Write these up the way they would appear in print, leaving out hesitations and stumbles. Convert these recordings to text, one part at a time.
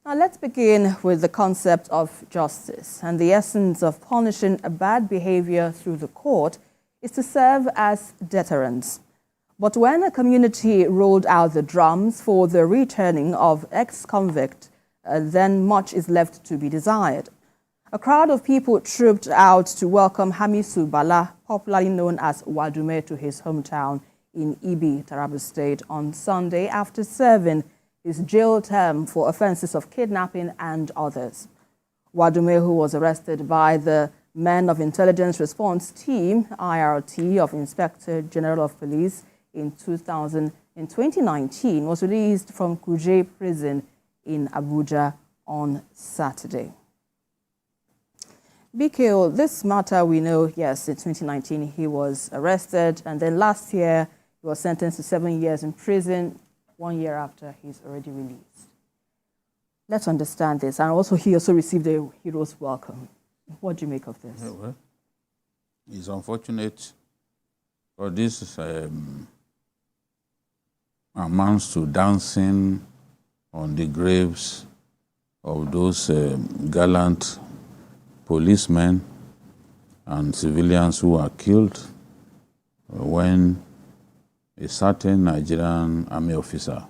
Now let's begin with the concept of justice. And the essence of punishing a bad behavior through the court is to serve as deterrence. But when a community rolled out the drums for the returning of ex-convict, then much is left to be desired. A crowd of people trooped out to welcome Hamisu Bala, popularly known as Wadume, to his hometown in Ibi, Taraba State, on Sunday after serving his jail term for offenses of kidnapping and others. Wadume, who was arrested by the Men of Intelligence Response Team, IRT, of Inspector General of Police in 2019, was released from Kuje prison in Abuja on Saturday. BKO, this matter we know, yes, in 2019 he was arrested, and then last year he was sentenced to 7 years in prison. 1 year after, he's already released. Let's understand this. And also, he also received a hero's welcome. What do you make of this? Yeah, well, it's unfortunate, but this amounts to dancing on the graves of those gallant policemen and civilians who were killed when a certain Nigerian army officer,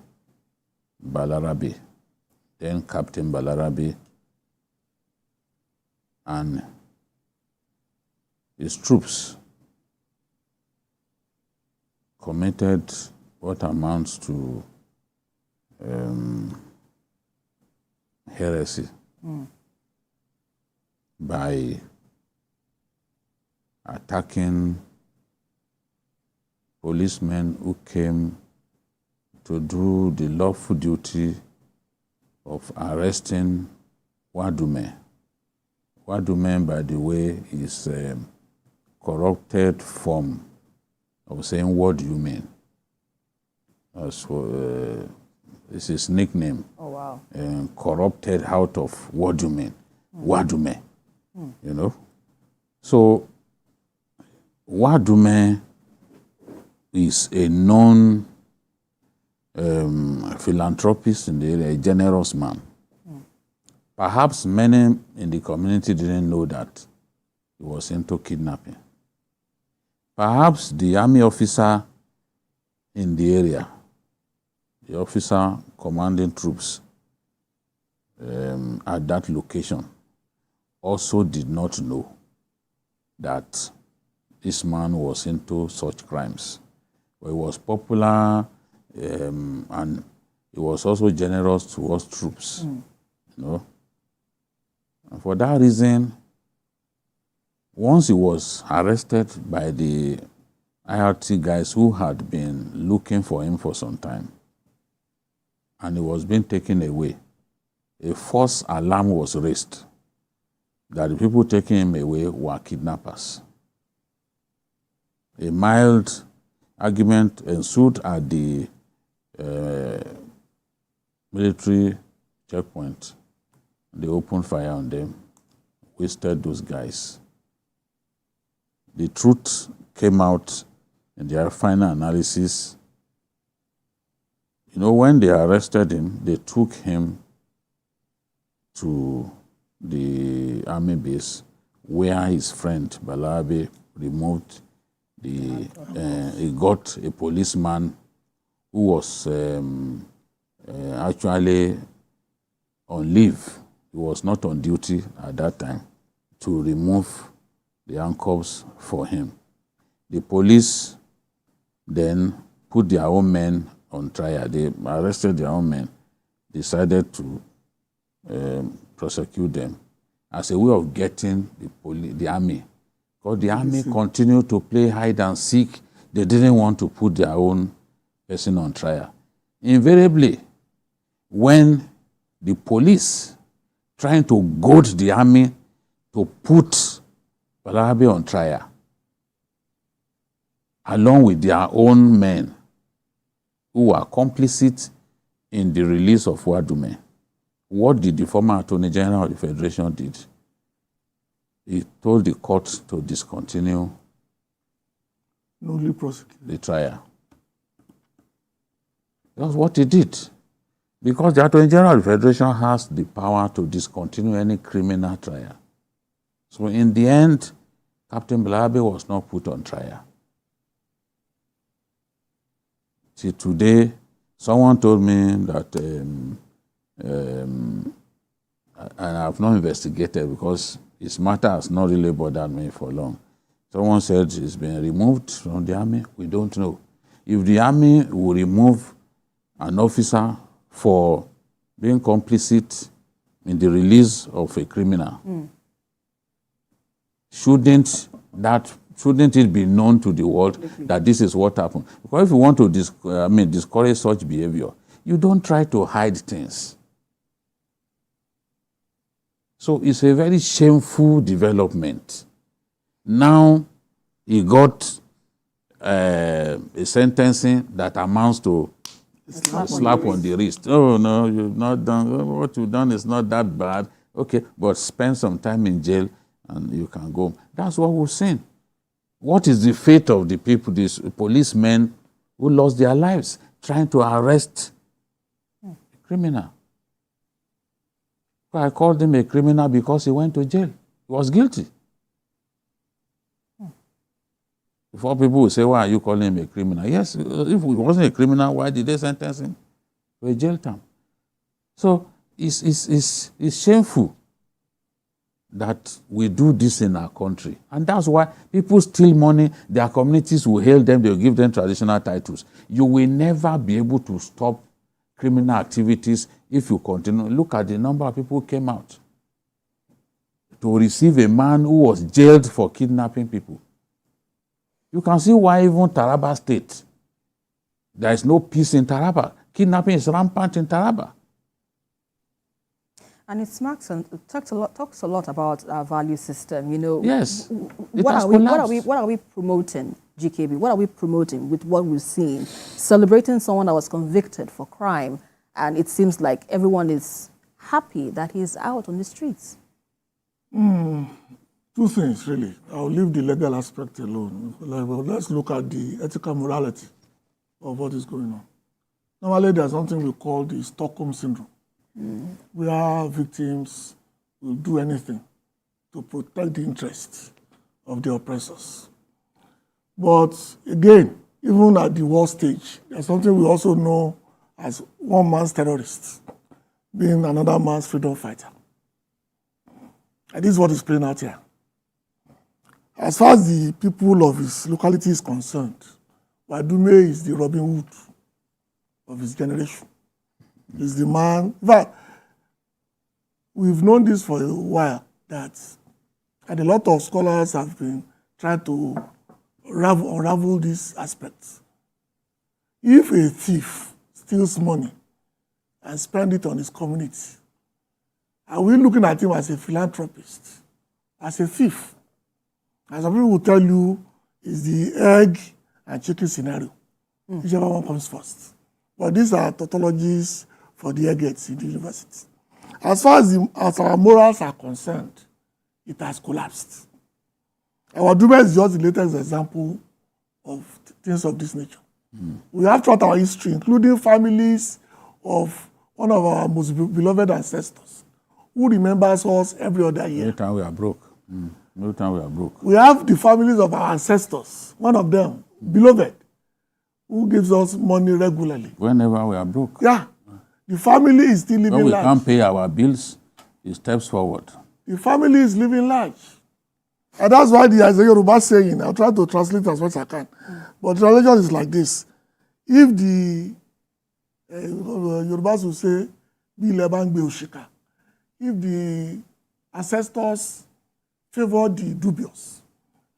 Balarabe, then Captain Balarabe, and his troops committed what amounts to heresy by attacking policemen who came to do the lawful duty of arresting Wadume. Wadume, by the way, is a corrupted form of saying, "What do you mean?" So, it's his nickname. Oh, wow. Corrupted out of what do you mean? Wadume. You know? So, Wadume is a known philanthropist in the area, a generous man. Perhaps many in the community didn't know that he was into kidnapping. Perhaps the army officer in the area, the officer commanding troops at that location, also did not know that this man was into such crimes. But he was popular and he was also generous towards troops. You know? And for that reason, once he was arrested by the IRT guys who had been looking for him for some time, and he was being taken away, a false alarm was raised that the people taking him away were kidnappers. A mild argument ensued at the military checkpoint. They opened fire on them, wasted those guys. The truth came out in their final analysis. You know, when they arrested him, they took him to the army base where his friend Balabe removed he got a policeman who was actually on leave. He was not on duty at that time to remove the handcuffs for him. The police then put their own men on trial. They arrested their own men, decided to prosecute them as a way of getting the army. Because the army continued to play hide and seek. They didn't want to put their own person on trial. Invariably, when the police trying to goad the army to put Balarabe on trial, along with their own men who were complicit in the release of Wadume, what did the former Attorney General of the Federation did? He told the court to discontinue the trial. That's what he did. Because the Attorney General of the Federation has the power to discontinue any criminal trial. So in the end, Captain Blabe was not put on trial. See, today, someone told me that, and I have not investigated because his matter has not really bothered me for long. Someone said he's been removed from the army. We don't know. If the army will remove an officer for being complicit in the release of a criminal, shouldn't it be known to the world that this is what happened? Because if you want to discourage such behavior, you don't try to hide things. So it's a very shameful development. Now he got a sentencing that amounts to a slap on the wrist. Oh, no, you've not done, what you've done is not that bad. Okay, but spend some time in jail and you can go. That's what we've seen. What is the fate of the people, these policemen who lost their lives trying to arrest a criminal? I called him a criminal because he went to jail. He was guilty. Before people will say, why are you calling him a criminal? Yes, if he wasn't a criminal, why did they sentence him to a jail term? So it's shameful that we do this in our country. And that's why people steal money, their communities will hail them, they'll give them traditional titles. You will never be able to stop criminal activities if you continue. Look at the number of people who came out to receive a man who was jailed for kidnapping people. You can see why even Taraba State, there is no peace in Taraba. Kidnapping is rampant in Taraba. And it talks a lot about our value system. You know, yes, what are we promoting, GKB? What are we promoting with what we're seeing? Celebrating someone that was convicted for crime, and it seems like everyone is happy that he's out on the streets. Two things, really. I'll leave the legal aspect alone. Let's look at the ethical morality of what is going on. Normally, there's something we call the Stockholm Syndrome. Where victims will do anything to protect the interests of the oppressors. But again, even at the war stage, there's something we also know as one man's terrorist being another man's freedom fighter. And this is what is playing out here. As far as the people of his locality is concerned, Wadume is the Robin Hood of his generation. He's the man. In fact, we've known this for a while, and a lot of scholars have been trying to unravel these aspects. If a thief steals money and spends it on his community, are we looking at him as a philanthropist, as a thief? As some people will tell you, it's the egg and chicken scenario, whichever one comes first. But these are tautologies for the eggheads in the university. As far as our morals are concerned, it has collapsed. Our Wadume is just the latest example of things of this nature. We have throughout our history, including families of one of our most beloved ancestors, who remembers us every other year. Every time we are broke. Every time we are broke. We have the families of our ancestors, one of them, beloved, who gives us money regularly. Whenever we are broke. Yeah. The family is still living large. When we can't pay our bills, it steps forward. The family is living large. And that's why there's a Yoruba saying, I'll try to translate as much as I can. But the translation is like this. If the Yorubas will say, if the ancestors favor the dubious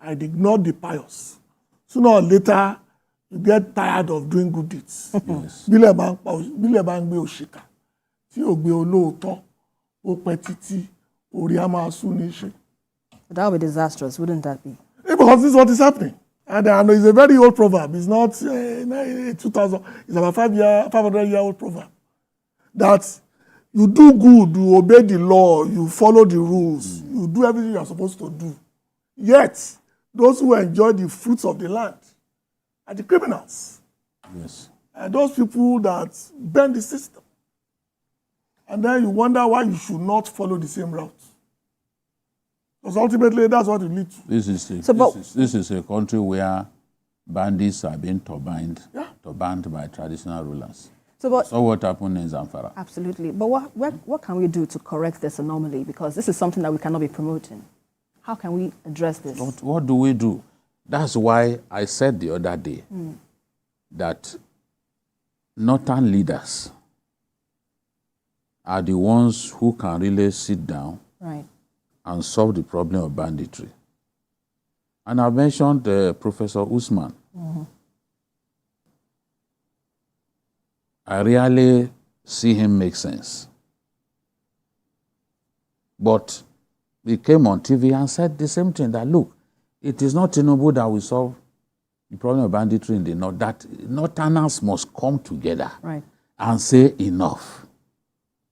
and ignore the pious, sooner or later, you get tired of doing good deeds. Yes. That would be disastrous, wouldn't that be? Because this is what is happening. And it's a very old proverb. It's not 2000, it's about 500-year-old proverb. That you do good, you obey the law, you follow the rules, you do everything you're supposed to do. Yet, those who enjoy the fruits of the land are the criminals. Yes. And those people that bend the system. And then you wonder why you should not follow the same route. Because ultimately, that's what you need to. This is a country where bandits are being turbined by traditional rulers. So what happened in Zamfara? Absolutely. But what can we do to correct this anomaly? Because this is something that we cannot be promoting. How can we address this? What do we do? That's why I said the other day that northern leaders are the ones who can really sit down and solve the problem of banditry. And I mentioned Professor Usman. I rarely see him make sense. But he came on TV and said the same thing, that look, it is not Tinubu that will solve the problem of banditry in the north, that northerners must come together and say enough.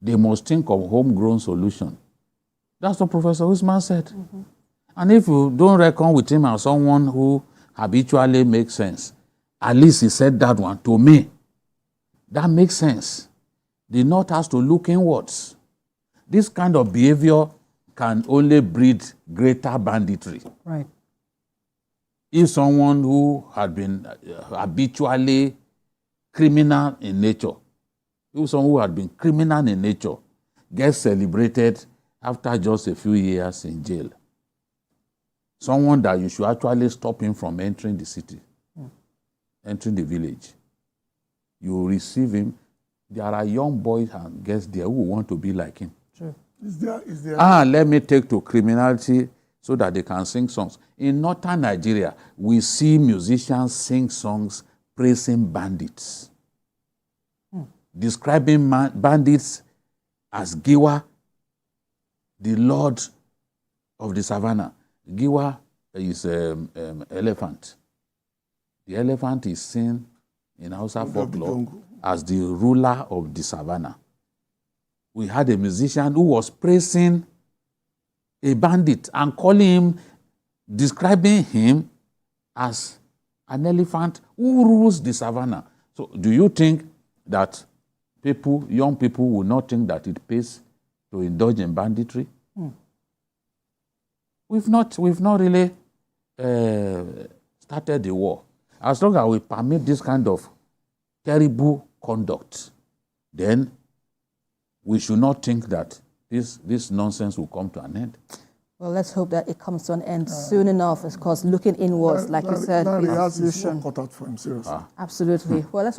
They must think of homegrown solution. That's what Professor Usman said. And if you don't reckon with him as someone who habitually makes sense, at least he said that one to me. That makes sense. The North has to look inwards. This kind of behavior can only breed greater banditry. If someone who had been habitually criminal in nature, gets celebrated after just a few years in jail, someone that you should actually stop him from entering the city, entering the village, you receive him. There are young boys and girls there who want to be like him. Is there... Let me take to criminality so that they can sing songs. In northern Nigeria, we see musicians sing songs praising bandits, describing bandits as Giwa, the lord of the savannah. Giwa is elephant. The elephant is seen in Hausa folklore as the ruler of the savannah. We had a musician who was praising a bandit and describing him as an elephant who rules the savannah. So do you think that young people will not think that it pays to indulge in banditry? We've not really started the war. As long as we permit this kind of terrible conduct, then we should not think that this nonsense will come to an end. Well, let's hope that it comes to an end soon enough. Of course, looking inwards, like you said, is the solution. cut out for him, seriously. Absolutely. Well, let's